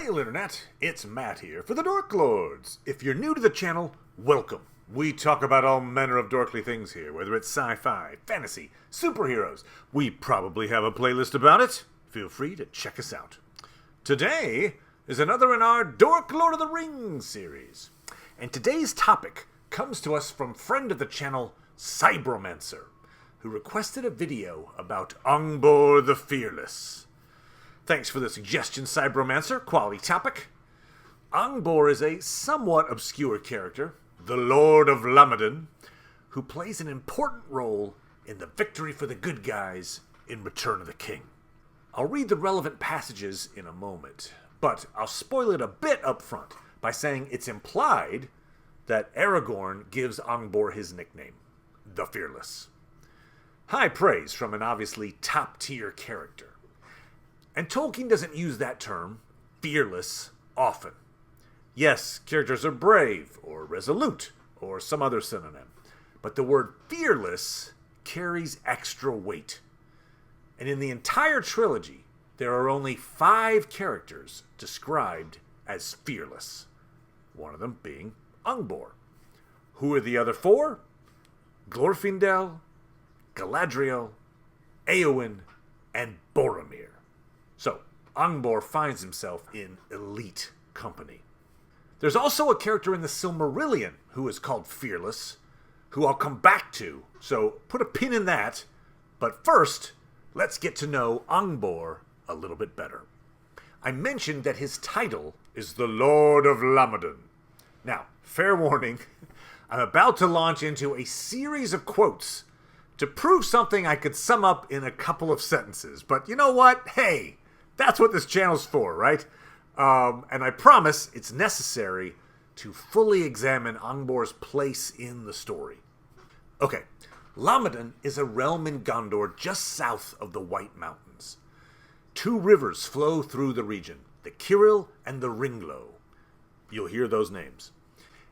Hail Internet, it's Matt here for the Dork Lords. If you're new to the channel, welcome. We talk about all manner of dorkly things here, whether it's sci-fi, fantasy, superheroes. We probably have a playlist about it. Feel free to check us out. Today is another in our Dork Lord of the Rings series. And today's topic comes to us from friend of the channel, Cybromancer, who requested a video about Angbor the Fearless. Thanks for the suggestion, Cybromancer. Quality topic. Angbor is a somewhat obscure character, the Lord of Lamedon, who plays an important role in the victory for the good guys in Return of the King. I'll read the relevant passages in a moment, but I'll spoil it a bit up front by saying it's implied that Aragorn gives Angbor his nickname, the Fearless. High praise from an obviously top-tier character. And Tolkien doesn't use that term, fearless, often. Yes, characters are brave, or resolute, or some other synonym. But the word fearless carries extra weight. And in the entire trilogy, there are only 5 characters described as fearless. One of them being Angbor. Who are the other 4? Glorfindel, Galadriel, Éowyn, and Boromir. So, Angbor finds himself in elite company. There's also a character in the Silmarillion who is called Fearless, who I'll come back to, so put a pin in that. But first, let's get to know Angbor a little bit better. I mentioned that his title is the Lord of Lamedon. Now, fair warning, I'm about to launch into a series of quotes to prove something I could sum up in a couple of sentences. But you know what? Hey, that's what this channel's for, right? And I promise it's necessary to fully examine Angbor's place in the story. Okay, Lamedon is a realm in Gondor just south of the White Mountains. 2 rivers flow through the region, the Ciril and the Ringlow. You'll hear those names.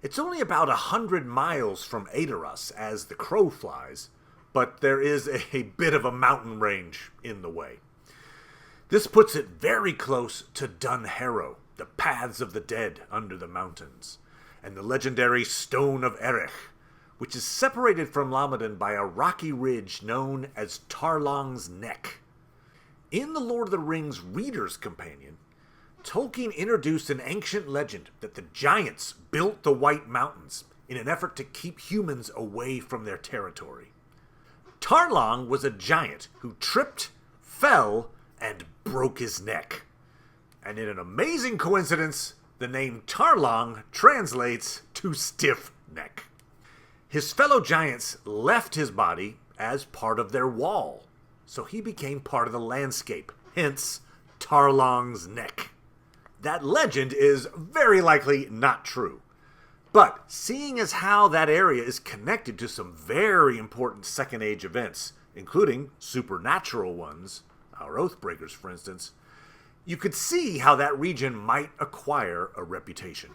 It's only about 100 miles from Edoras as the crow flies, but there is a bit of a mountain range in the way. This puts it very close to Dun Harrow, the paths of the dead under the mountains, and the legendary Stone of Erech, which is separated from Lamedon by a rocky ridge known as Tarlong's Neck. In the Lord of the Rings Reader's Companion, Tolkien introduced an ancient legend that the giants built the White Mountains in an effort to keep humans away from their territory. Tarlong was a giant who tripped, fell, and broke his neck. And in an amazing coincidence, the name Tarlong translates to stiff neck. His fellow giants left his body as part of their wall, so he became part of the landscape, hence Tarlong's Neck. That legend is very likely not true. But seeing as how that area is connected to some very important Second Age events, including supernatural ones, our Oathbreakers, for instance, you could see how that region might acquire a reputation.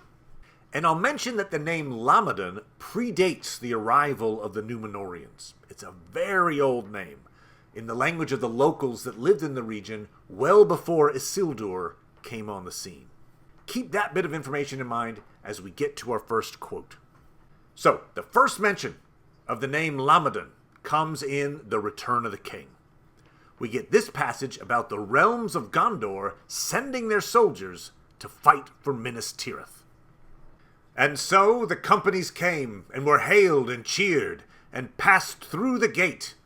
And I'll mention that the name Lamedon predates the arrival of the Númenóreans. It's a very old name, in the language of the locals that lived in the region well before Isildur came on the scene. Keep that bit of information in mind as we get to our first quote. So, the first mention of the name Lamedon comes in The Return of the King. We get this passage about the realms of Gondor sending their soldiers to fight for Minas Tirith. And so the companies came, and were hailed and cheered, and passed through the gate,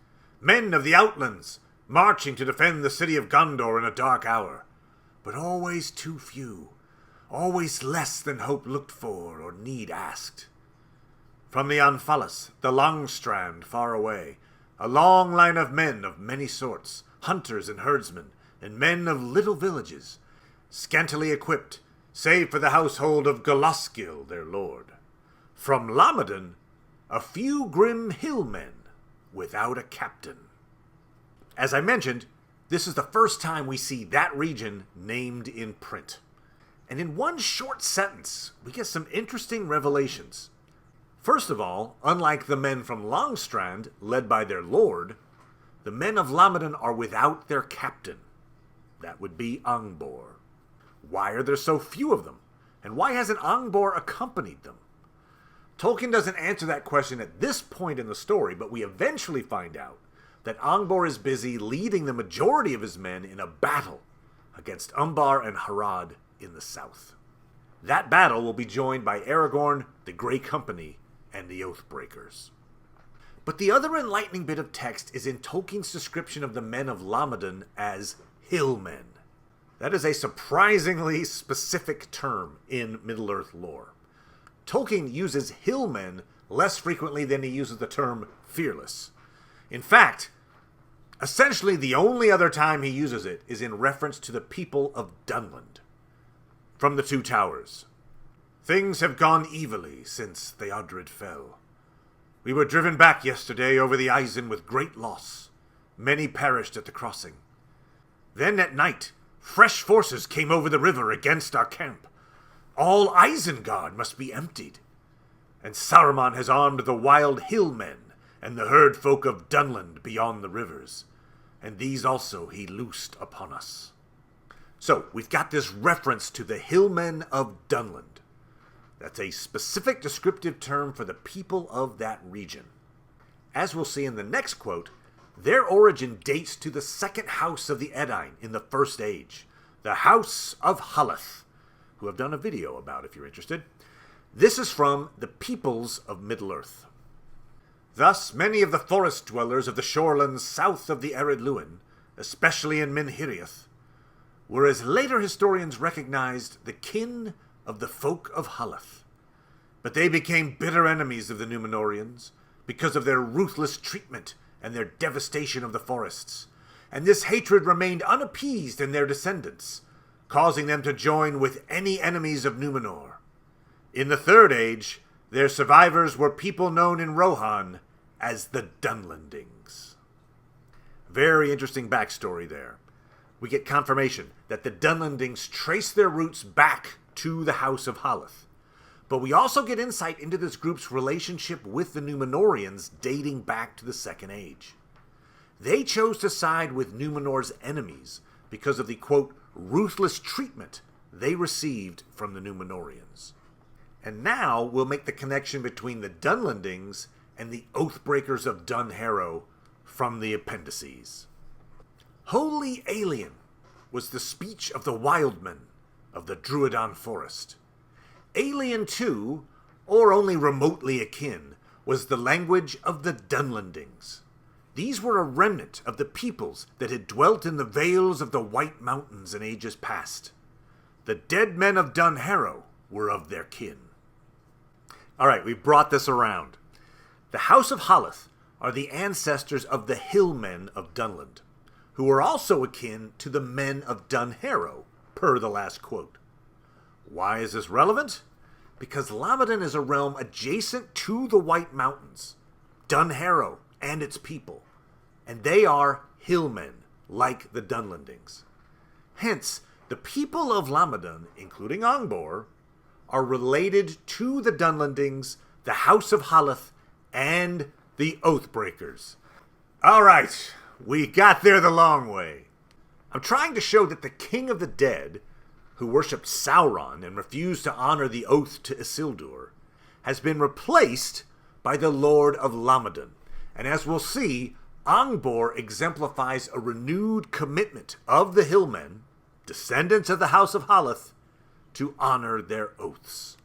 men of the outlands, marching to defend the city of Gondor in a dark hour, but always too few, always less than hope looked for or need asked. From the Anfalas, the Langstrand far away, a long line of men of many sorts, hunters and herdsmen, and men of little villages, scantily equipped, save for the household of Golaskil, their lord. From Lamedon, a few grim hillmen, without a captain. As I mentioned, this is the first time we see that region named in print. And in one short sentence, we get some interesting revelations. First of all, unlike the men from Langstrand, led by their lord, the men of Lamedon are without their captain. That would be Angbor. Why are there so few of them? And why hasn't Angbor accompanied them? Tolkien doesn't answer that question at this point in the story, but we eventually find out that Angbor is busy leading the majority of his men in a battle against Umbar and Harad in the south. That battle will be joined by Aragorn, the Grey Company, and the Oathbreakers. But the other enlightening bit of text is in Tolkien's description of the men of Lamedon as hillmen. That is a surprisingly specific term in Middle-earth lore. Tolkien uses hillmen less frequently than he uses the term fearless. In fact, essentially the only other time he uses it is in reference to the people of Dunland. From the Two Towers. Things have gone evilly since Theodred fell. We were driven back yesterday over the Isen with great loss. Many perished at the crossing. Then at night, fresh forces came over the river against our camp. All Isengard must be emptied. And Saruman has armed the wild hillmen and the herd folk of Dunland beyond the rivers. And these also he loosed upon us. So, we've got this reference to the hillmen of Dunland. That's a specific descriptive term for the people of that region. As we'll see in the next quote, their origin dates to the second house of the Edain in the First Age, the House of Halath, who I've done a video about if you're interested. This is from the Peoples of Middle-earth. Thus, many of the forest dwellers of the shorelands south of the Ered Luin, especially in Minhiriath, were, as later historians recognized, the kin of the folk of Halath. But they became bitter enemies of the Númenóreans because of their ruthless treatment and their devastation of the forests, and this hatred remained unappeased in their descendants, causing them to join with any enemies of Númenor. In the Third Age, their survivors were people known in Rohan as the Dunlandings. Very interesting backstory there. We get confirmation that the Dunlandings trace their roots back to the House of Halath. But we also get insight into this group's relationship with the Númenóreans dating back to the Second Age. They chose to side with Númenor's enemies because of the, quote, ruthless treatment they received from the Númenóreans. And now we'll make the connection between the Dunlandings and the Oathbreakers of Dunharrow from the appendices. Wholly alien was the speech of the Wildmen of the Druadan Forest. Alien too, or only remotely akin, was the language of the Dunlandings. These were a remnant of the peoples that had dwelt in the vales of the White Mountains in ages past. The dead men of Dunharrow were of their kin. Alright, we brought this around. The House of Halath are the ancestors of the hillmen of Dunland, who were also akin to the men of Dunharrow, per the last quote. Why is this relevant? Because Lamedon is a realm adjacent to the White Mountains, Dunharrow and its people, and they are hillmen, like the Dunlandings. Hence, the people of Lamedon, including Angbor, are related to the Dunlandings, the House of Halath, and the Oathbreakers. Alright, we got there the long way. I'm trying to show that the King of the Dead, who worshipped Sauron and refused to honor the oath to Isildur, has been replaced by the Lord of Lamedon. And as we'll see, Angbor exemplifies a renewed commitment of the hillmen, descendants of the House of Halath, to honor their oaths.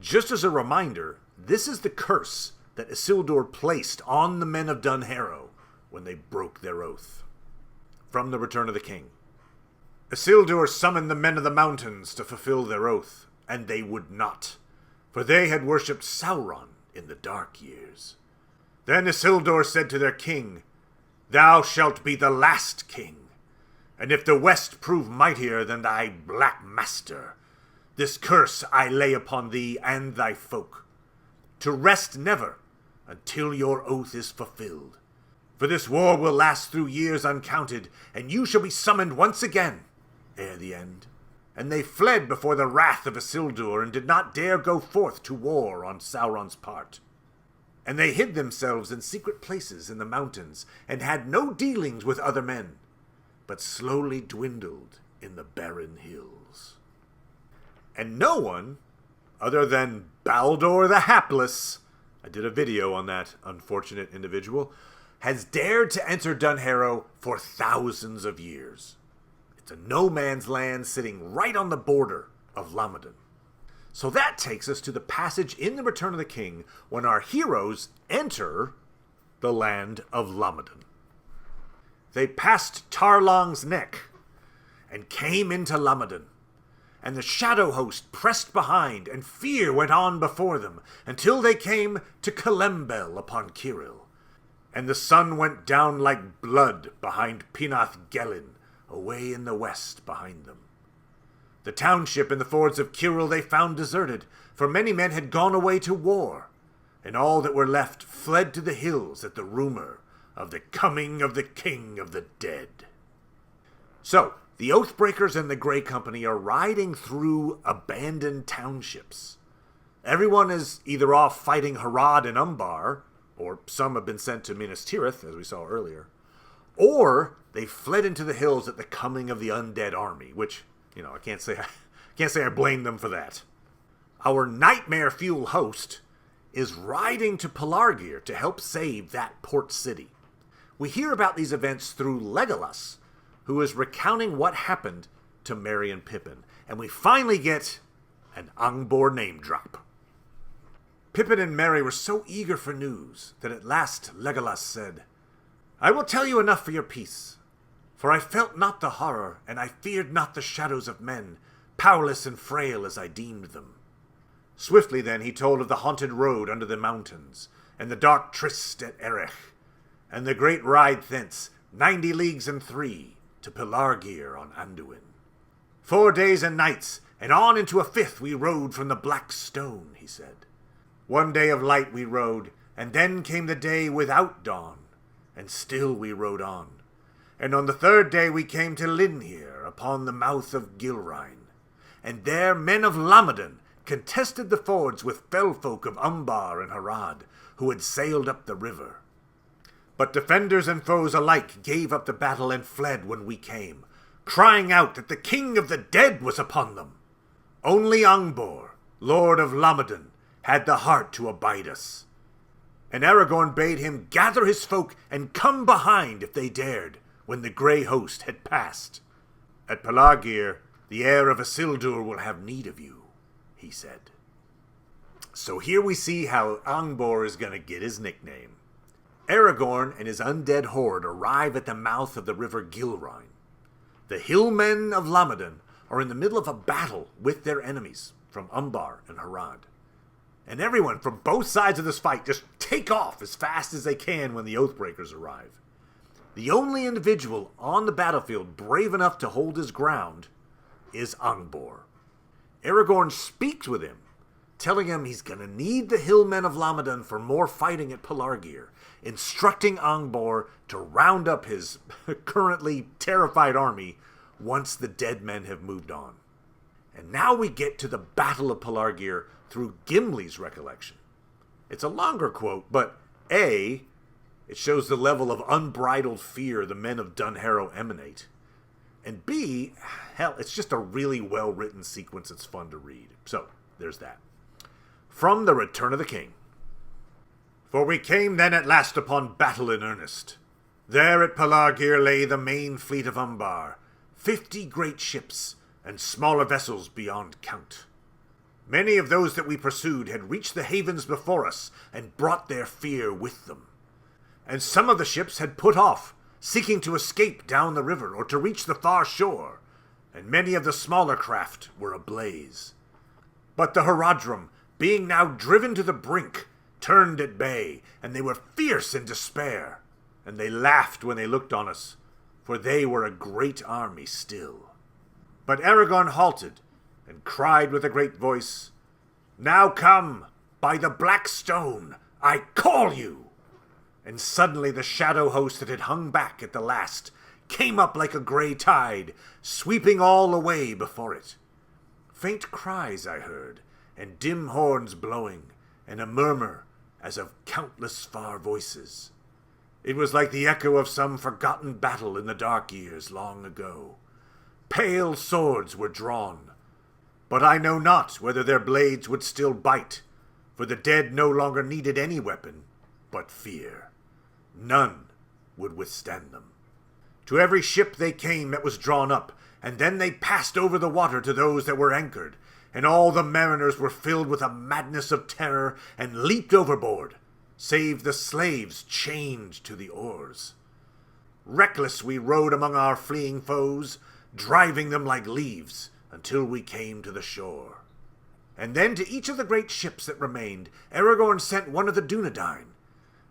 Just as a reminder, this is the curse that Isildur placed on the men of Dunharrow when they broke their oath. From the Return of the King. Isildur summoned the men of the mountains to fulfill their oath, and they would not, for they had worshipped Sauron in the dark years. Then Isildur said to their king, "Thou shalt be the last king, and if the West prove mightier than thy black master, this curse I lay upon thee and thy folk, to rest never until your oath is fulfilled. For this war will last through years uncounted, and you shall be summoned once again ere the end." And they fled before the wrath of Isildur, and did not dare go forth to war on Sauron's part. And they hid themselves in secret places in the mountains, and had no dealings with other men, but slowly dwindled in the barren hills. And no one, other than Baldur the Hapless, I did a video on that unfortunate individual, has dared to enter Dunharrow for thousands of years. It's a no man's land sitting right on the border of Lamedon. So that takes us to the passage in The Return of the King when our heroes enter the land of Lamedon. They passed Tarlong's Neck and came into Lamedon, and the shadow host pressed behind, and fear went on before them, until they came to Calembel upon Kirill. And the sun went down like blood behind Pinath Gelin, away in the west behind them. The township in the fords of Kirill they found deserted, for many men had gone away to war, and all that were left fled to the hills at the rumor of the coming of the King of the Dead. So, the Oathbreakers and the Grey Company are riding through abandoned townships. Everyone is either off fighting Harad and Umbar, or some have been sent to Minas Tirith, as we saw earlier, or they fled into the hills at the coming of the undead army, which, I can't say I blame them for that. Our nightmare fuel host is riding to Pelargir to help save that port city. We hear about these events through Legolas, who is recounting what happened to Merry and Pippin, and we finally get an Angbor name drop. Pippin and Merry were so eager for news that at last Legolas said, "I will tell you enough for your peace, for I felt not the horror, and I feared not the shadows of men, powerless and frail as I deemed them." Swiftly then he told of the haunted road under the mountains, and the dark tryst at Erech, and the great ride thence, 90 leagues and 3, to Pelargir on Anduin. 4 days and nights, and on into a 5th we rode from the Black Stone, he said. 1 day of light we rode, and then came the day without dawn, and still we rode on. And on the 3rd day we came to Linhir, upon the mouth of Gilrine, and there men of Lamedon contested the fords with fell folk of Umbar and Harad, who had sailed up the river. But defenders and foes alike gave up the battle and fled when we came, crying out that the King of the Dead was upon them. Only Angbor, Lord of Lamedon, had the heart to abide us. And Aragorn bade him gather his folk and come behind if they dared, when the grey host had passed. At Pelargir, the heir of Isildur will have need of you, he said. So here we see how Angbor is going to get his nickname. Aragorn and his undead horde arrive at the mouth of the river Gilrine. The hillmen of Lamedon are in the middle of a battle with their enemies from Umbar and Harad. And everyone from both sides of this fight just take off as fast as they can when the Oathbreakers arrive. The only individual on the battlefield brave enough to hold his ground is Angbor. Aragorn speaks with him, telling him he's going to need the hillmen of Lamedon for more fighting at Pelargir, instructing Angbor to round up his currently terrified army once the dead men have moved on. And now we get to the Battle of Pelargir through Gimli's recollection. It's a longer quote, but A, it shows the level of unbridled fear the men of Dunharrow emanate. And B, hell, it's just a really well-written sequence that's fun to read. So, there's that. From The Return of the King. For we came then at last upon battle in earnest. There at Pelargir lay the main fleet of Umbar, 50 great ships, and smaller vessels beyond count. Many of those that we pursued had reached the havens before us, and brought their fear with them. And some of the ships had put off, seeking to escape down the river, or to reach the far shore, and many of the smaller craft were ablaze. But the Haradrim, being now driven to the brink, turned at bay, and they were fierce in despair, and they laughed when they looked on us, for they were a great army still. But Aragorn halted, and cried with a great voice, Now come, by the Black Stone, I call you! And suddenly the shadow host that had hung back at the last came up like a grey tide, sweeping all away before it. Faint cries I heard, and dim horns blowing, and a murmur as of countless far voices. It was like the echo of some forgotten battle in the dark years long ago. pale swords were drawn. But I know not whether their blades would still bite, for the dead no longer needed any weapon but fear. None would withstand them. To every ship they came that was drawn up, and then they passed over the water to those that were anchored, and all the mariners were filled with a madness of terror and leaped overboard, save the slaves chained to the oars. Reckless we rowed among our fleeing foes, driving them like leaves, until we came to the shore. And then to each of the great ships that remained, Aragorn sent one of the Dunedain,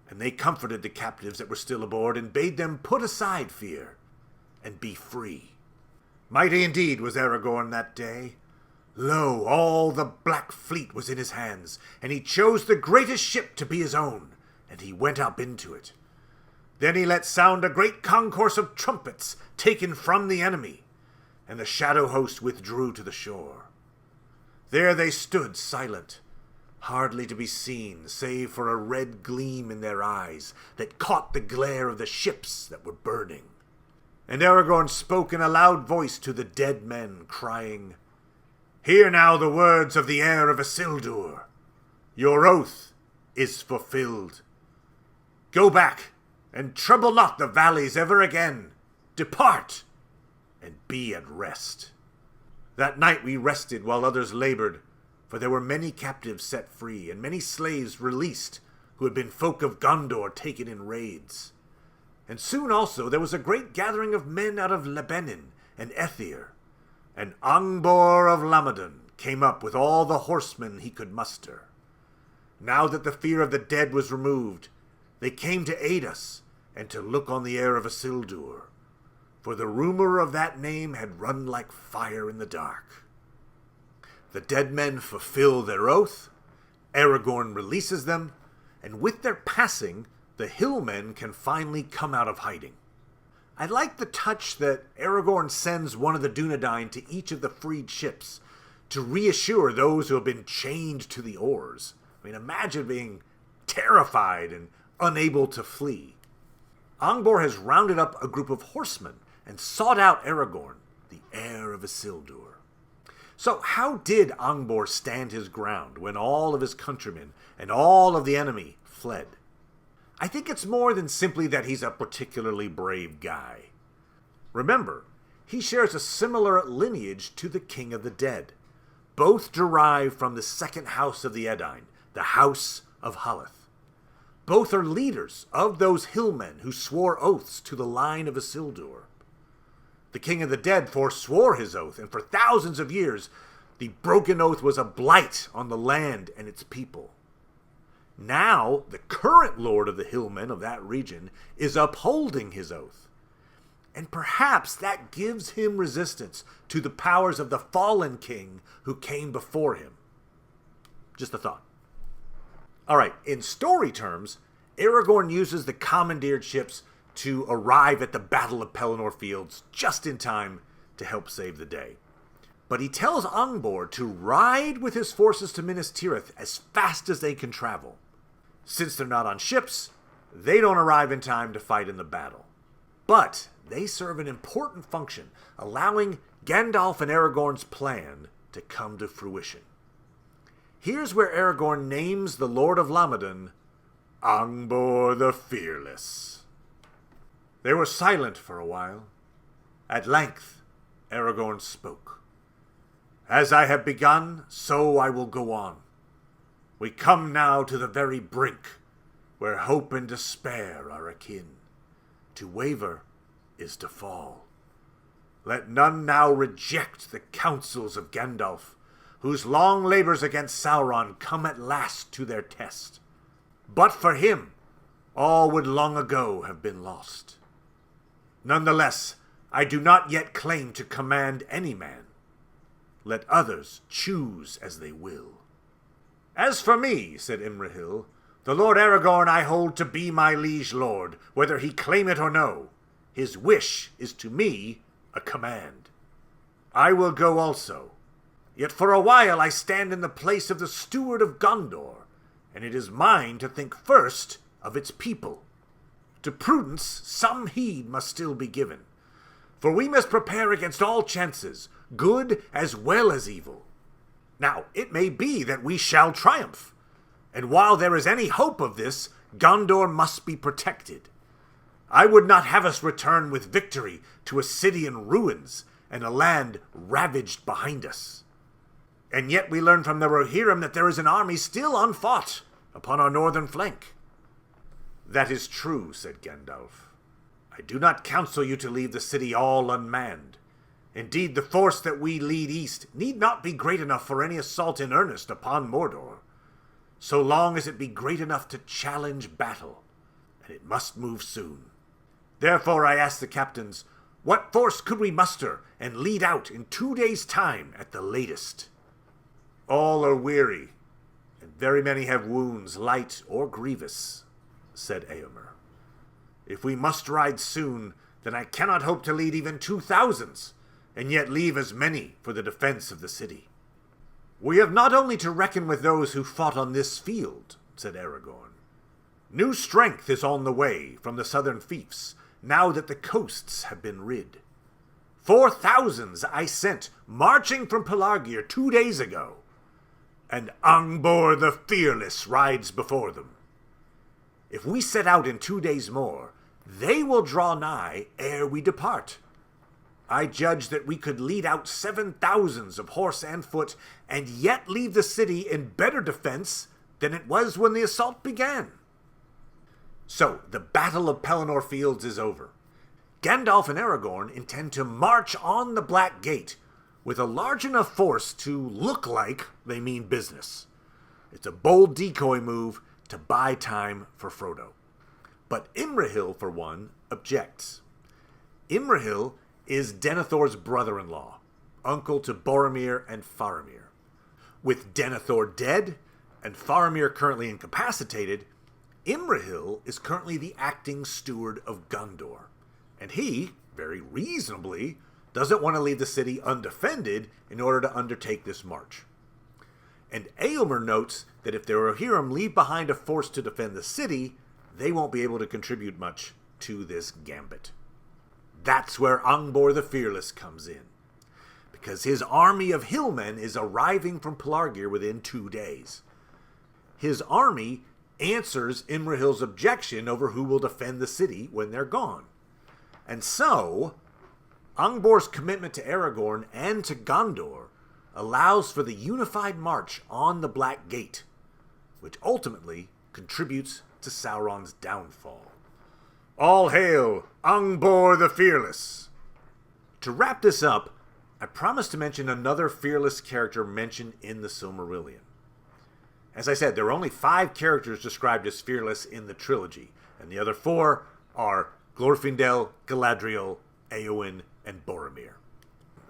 and they comforted the captives that were still aboard, and bade them put aside fear, and be free. Mighty indeed was Aragorn that day. Lo, all the Black Fleet was in his hands, and he chose the greatest ship to be his own, and he went up into it. Then he let sound a great concourse of trumpets taken from the enemy, and the shadow host withdrew to the shore. There they stood silent, hardly to be seen, save for a red gleam in their eyes that caught the glare of the ships that were burning. And Aragorn spoke in a loud voice to the dead men, crying, "Hear now the words of the heir of Isildur. Your oath is fulfilled. Go back, and trouble not the valleys ever again. Depart, and be at rest." That night we rested while others labored, for there were many captives set free, and many slaves released, who had been folk of Gondor taken in raids. And soon also there was a great gathering of men out of Lebanon and Ethyr, and Angbor of Lamedon came up with all the horsemen he could muster. Now that the fear of the dead was removed, they came to aid us, and to look on the heir of Isildur, for the rumor of that name had run like fire in the dark. The dead men fulfill their oath, Aragorn releases them, and with their passing, the hillmen can finally come out of hiding. I like the touch that Aragorn sends one of the Dunedain to each of the freed ships to reassure those who have been chained to the oars. I mean, imagine being terrified and unable to flee. Angbor has rounded up a group of horsemen and sought out Aragorn, the heir of Isildur. So how did Angbor stand his ground when all of his countrymen and all of the enemy fled? I think it's more than simply that he's a particularly brave guy. Remember, he shares a similar lineage to the King of the Dead, both derived from the second house of the Edain, the House of Haleth. Both are leaders of those hillmen who swore oaths to the line of Isildur. The King of the Dead forswore his oath, and for thousands of years, the broken oath was a blight on the land and its people. Now, the current Lord of the Hillmen of that region is upholding his oath. And perhaps that gives him resistance to the powers of the fallen king who came before him. Just a thought. Alright, in story terms, Aragorn uses the commandeered ships to arrive at the Battle of Pelennor Fields just in time to help save the day. But he tells Angbor to ride with his forces to Minas Tirith as fast as they can travel. Since they're not on ships, they don't arrive in time to fight in the battle. But they serve an important function, allowing Gandalf and Aragorn's plan to come to fruition. Here's where Aragorn names the Lord of Lamedon Angbor the Fearless. They were silent for a while. At length, Aragorn spoke. "As I have begun, so I will go on. We come now to the very brink, where hope and despair are akin. To waver is to fall. Let none now reject the counsels of Gandalf, whose long labors against Sauron come at last to their test. But for him, all would long ago have been lost. Nonetheless, I do not yet claim to command any man. Let others choose as they will. As for me, said Imrahil, the Lord Aragorn I hold to be my liege lord, whether he claim it or no. His wish is to me a command. I will go also. Yet for a while I stand in the place of the steward of Gondor, and it is mine to think first of its people. To prudence some heed must still be given, For we must prepare against all chances, good as well as evil. Now, it may be that we shall triumph, and while there is any hope of this, Gondor must be protected. I would not have us return with victory to a city in ruins and a land ravaged behind us. And yet we learn from the Rohirrim that there is an army still unfought upon our northern flank. That is true, said Gandalf. I do not counsel you to leave the city all unmanned. Indeed, the force that we lead east need not be great enough for any assault in earnest upon Mordor, so long as it be great enough to challenge battle, and it must move soon. Therefore I ask the captains, what force could we muster and lead out in 2 days' time at the latest? All are weary, and very many have wounds, light or grievous, said Éomer. If we must ride soon, then I cannot hope to lead even 2,000, and yet leave as many for the defense of the city. We have not only to reckon with those who fought on this field, said Aragorn. New strength is on the way from the southern fiefs, now that the coasts have been rid. 4,000 I sent marching from Pelargir 2 days ago, and Angbor the Fearless rides before them. If we set out in 2 days more, they will draw nigh ere we depart. I judge that we could lead out 7,000 of horse and foot, and yet leave the city in better defense than it was when the assault began. So, the Battle of Pelennor Fields is over. Gandalf and Aragorn intend to march on the Black Gate with a large enough force to look like they mean business. It's a bold decoy move to buy time for Frodo. But Imrahil, for one, objects. Imrahil is Denethor's brother-in-law, uncle to Boromir and Faramir. With Denethor dead and Faramir currently incapacitated, Imrahil is currently the acting steward of Gondor, and he, very reasonably, doesn't want to leave the city undefended in order to undertake this march. And Éomer notes that if the Rohirrim leave behind a force to defend the city, they won't be able to contribute much to this gambit. That's where Angbor the Fearless comes in, because his army of hillmen is arriving from Pelargir within 2 days. His army answers Imrahil's objection over who will defend the city when they're gone. And so, Angbor's commitment to Aragorn and to Gondor allows for the unified march on the Black Gate, which ultimately contributes to Sauron's downfall. All hail, Angbor the Fearless! To wrap this up, I promised to mention another fearless character mentioned in the Silmarillion. As I said, there are only 5 characters described as fearless in the trilogy, and the other 4 are Glorfindel, Galadriel, Éowyn, and Boromir.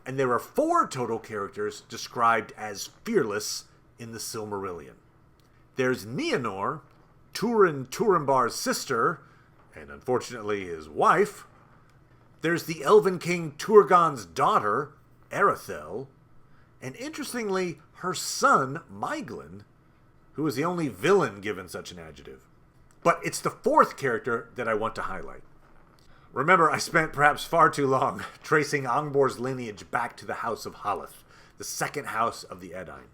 And there are 4 total characters described as fearless in the Silmarillion. There's Nienor, Turambar's sister, and unfortunately his wife. There's the Elven King Turgon's daughter, Arathel, and interestingly, her son, Maiglin, who is the only villain given such an adjective. But it's the 4th character that I want to highlight. Remember, I spent perhaps far too long tracing Angbor's lineage back to the House of Haleth, the second house of the Edain.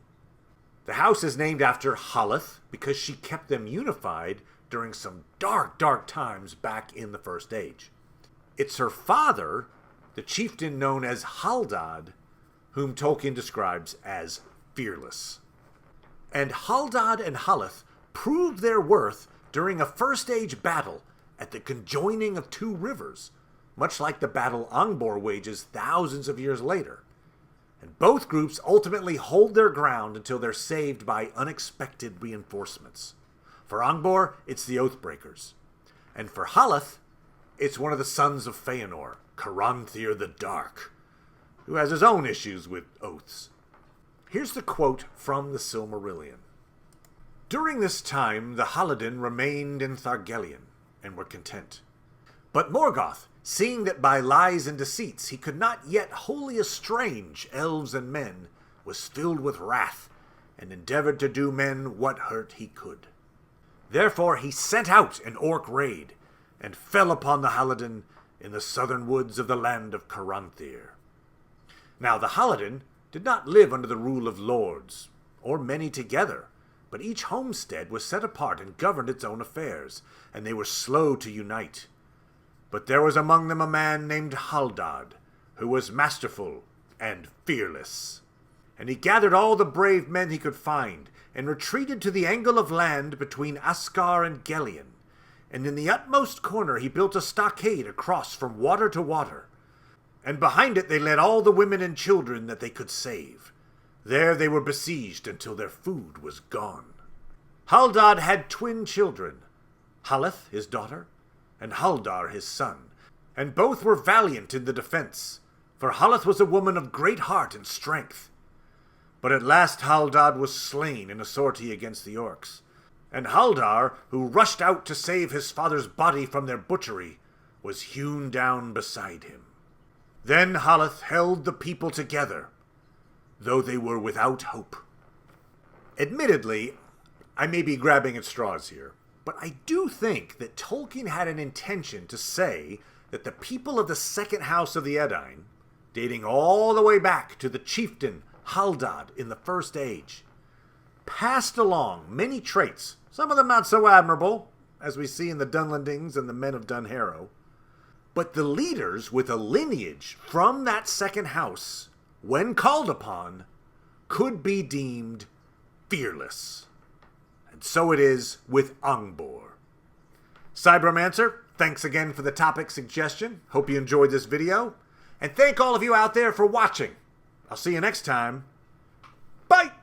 The house is named after Haleth because she kept them unified during some dark, dark times back in the First Age. It's her father, the chieftain known as Haldad, whom Tolkien describes as fearless. And Haldad and Haleth proved their worth during a First Age battle at the conjoining of 2 rivers, much like the battle Angbor wages thousands of years later. And both groups ultimately hold their ground until they're saved by unexpected reinforcements. For Angbor, it's the Oathbreakers. And for Haleth, it's one of the sons of Feanor, Caranthir the Dark, who has his own issues with oaths. Here's the quote from the Silmarillion. During this time, the Haladin remained in Thargelion, and were content. But Morgoth, seeing that by lies and deceits he could not yet wholly estrange elves and men, was filled with wrath, and endeavored to do men what hurt he could. Therefore he sent out an orc raid, and fell upon the Haladin, in the southern woods of the land of Caranthir. Now the Halidin did not live under the rule of lords, or many together, but each homestead was set apart and governed its own affairs, and they were slow to unite. But there was among them a man named Haldad, who was masterful and fearless. And he gathered all the brave men he could find, and retreated to the angle of land between Askar and Gelion. And in the utmost corner he built a stockade across from water to water. And behind it they led all the women and children that they could save. There they were besieged until their food was gone. Haldad had twin children, Haleth his daughter, and Haldar his son, and both were valiant in the defense, for Haleth was a woman of great heart and strength. But at last Haldad was slain in a sortie against the orcs, and Haldar, who rushed out to save his father's body from their butchery, was hewn down beside him. Then Haleth held the people together, though they were without hope. Admittedly, I may be grabbing at straws here, but I do think that Tolkien had an intention to say that the people of the second house of the Edain, dating all the way back to the chieftain Haldad in the First Age, passed along many traits, some of them not so admirable, as we see in the Dunlendings and the Men of Dunharrow, but the leaders with a lineage from that second house, when called upon, could be deemed fearless. And so it is with Angbor. Cybromancer, thanks again for the topic suggestion. Hope you enjoyed this video. And thank all of you out there for watching. I'll see you next time. Bye!